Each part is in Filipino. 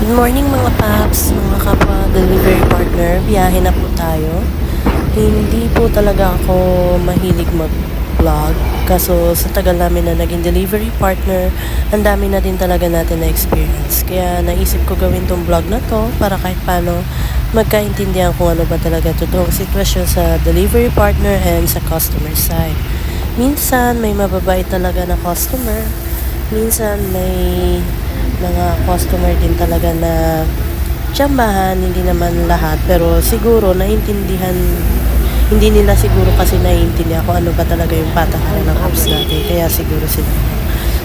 Good morning mga paps, mga kapwa delivery partner. Biyahe na po tayo. Hindi po talaga ako mahilig mag-vlog. Kaso sa tagal namin na naging delivery partner, ang dami na din talaga natin na experience. Kaya naisip ko gawin tong vlog na to para kahit paano magkaintindihan kung ano ba talaga totoong sitwasyon sa delivery partner and sa customer side. Minsan may mababait talaga na customer. Minsan may mga customer din talaga na tsambahan, hindi naman lahat, pero siguro hindi nila siguro kasi naiintindihan kung ano ba talaga yung patakaran ng apps natin, kaya siguro sila.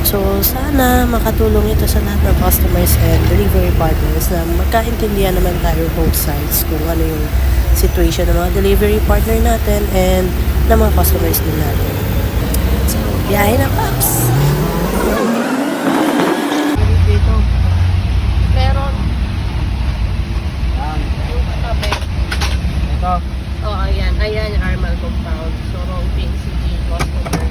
So, sana makatulong ito sa lahat ng customers and delivery partners na magkaintindihan naman tayo both sides kung ano yung situation ng mga delivery partner natin and ng mga customers din natin. So, biyahe na, paps! Dito. Meron. Yan. Yung katabi. Ito. Oh, ayan. Ayan yung Armal compound. So, wrong PCG customer.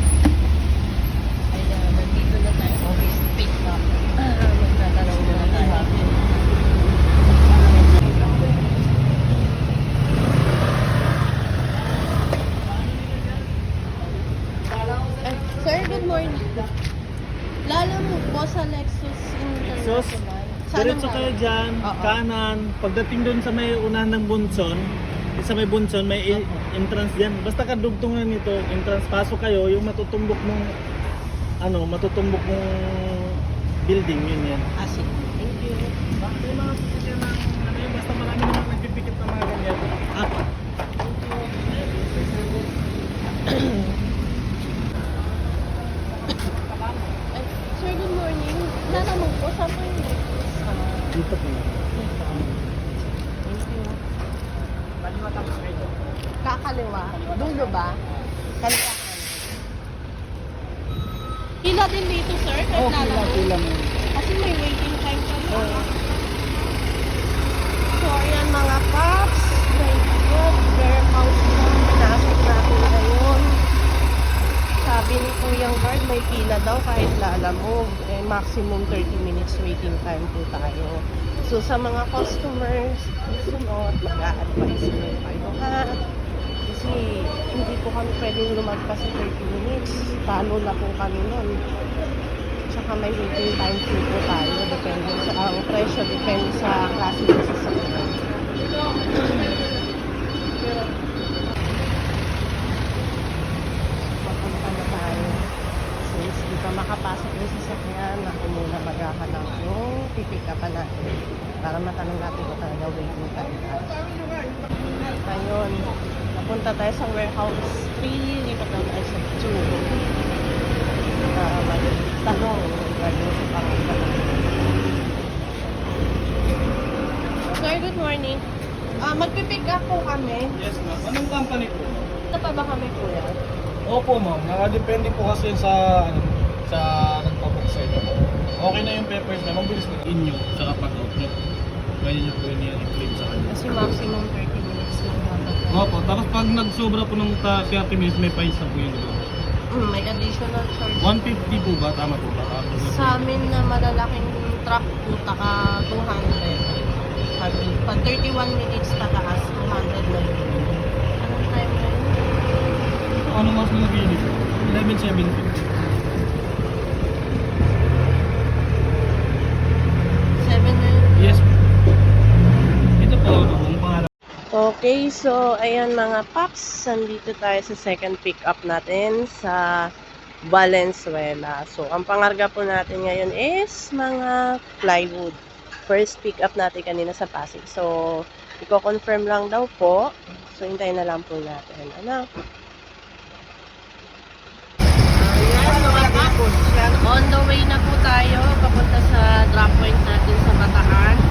Ayan. Nandito na tayo. Office pick up. Magtatanong muna tayo. Sir, good morning. Lala mo po sa Lexus International. Diretso kayo dyan, Oo. kanan. Pagdating doon sa may unahan ng Bunson, may entrance dyan. Basta kadugtungan nito, entrance, pasok kayo, yung matutumbok mong building, yun yan. Sige. Thank you. Bakit yung mga sasakyan ng basta marami naman nagpipikit ng mga ganyan. Ay, sir, good morning. Lala mo po, saan po yung Lexus? Dito po. Thank you. Kaliwatan mo kayo. Kakaliwa. Dulo ba? Kaliwa. Hila din dito, sir? Kahit lala mo? Kasi may waiting time pa rin. So, ayan mga paps. Thank you. Warehouse na. Pinasok natin ngayon. Sabi ni Kuyang Guard, may pila daw kahit lalamog. Maximum 30 minutes waiting time po tayo. So, sa mga customers, sunod, mag-a-advise mo kayo, ha? Kasi, hindi po kami pwedeng lumagpas sa 30 minutes. Talo na po kami nun. Tsaka may waiting time po tayo. Depende sa ang presyo, depende sa klase ng sasakyan. Papunta na tayo. Since di pa makapasok yung sasakyan, ako muna maghahanap yung pipika pa natin para matanong natin kung talaga waiting time tayo. Ayun, napunta tayo sa warehouse 3, lipat na tayo sa 2. Magtanong regarding sa pangalan. Sir, good morning. Magpipick up po kami. Yes ma'am. Anong company po? Ito pa ba kami kuya? Opo ma'am, nakadepende po kasi sa nagpabook sa ito. Okay na yung papers na, mabilis na inyo, tsaka pag-out nyo. Pwede nyo po yun i-claim sa kanya. Kasi maximum 30 minutes lang dapat. Opo, tapos pag nagsobra po ng 30 minutes, may fines na po yun. May additional charge. 150 po ba? Tama po ba? Sa amin na malalaking truck po, taka 200. Pag 31 minutes pataas, 200 na yun. Anong time na yun? Anong mas na nabili po? 11.70. 7 na yun. Yes po. Ito po, ang pangalan. Okay, so ayan mga paps, nandito tayo sa second pick up natin sa Valenzuela. So ang pangarga po natin ngayon is mga plywood. First pick up natin kanina sa Pasig. So i-confirm lang daw po. So hintayin na lang po natin. Ano? Ayan mga paps, on the way na po tayo papunta sa drop point natin sa Bataan.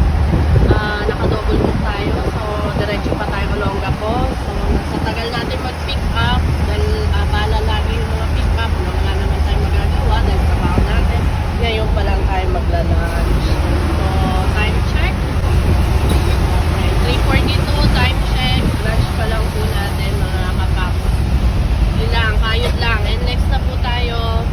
Naka-double book tayo. So, diretso pa tayo Olongapo. So, sa tagal natin mag-pick up, dahil bala lagi yung mga pick up, wala naman tayo magagawa dahil trabaho natin. Ngayon pa lang tayo magla-lunch. So, time check. Okay, 3:42, time check. Lunch pa lang po natin mga kapap. Yun lang, kayod lang. And next na po tayo.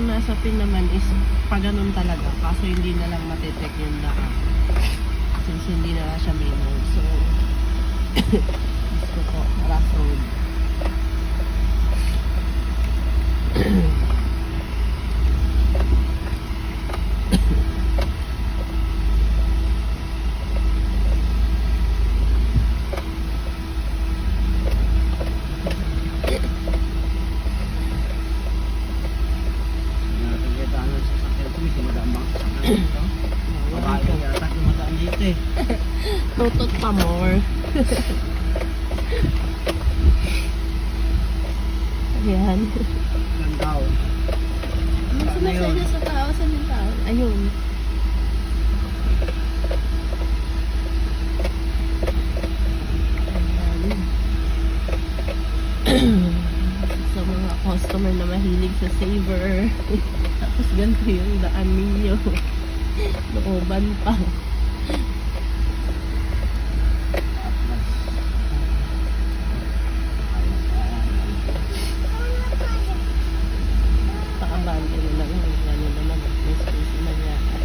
yung nasa pin naman is pa ganun talaga. Kaso hindi na lang matitake yung daan. Since hindi na lang siya main road. So, gusto ko, rough road. Tutot pa more. Ayan. Ilang tao. Sumasaya sa tao, sa ng tao. Ayun. Ayan. Sa mga customer na mahilig sa saver. Tapos ganito yung daan ninyo. Looban pa. Pakabante na lang. Gano'n naman. May space na yata.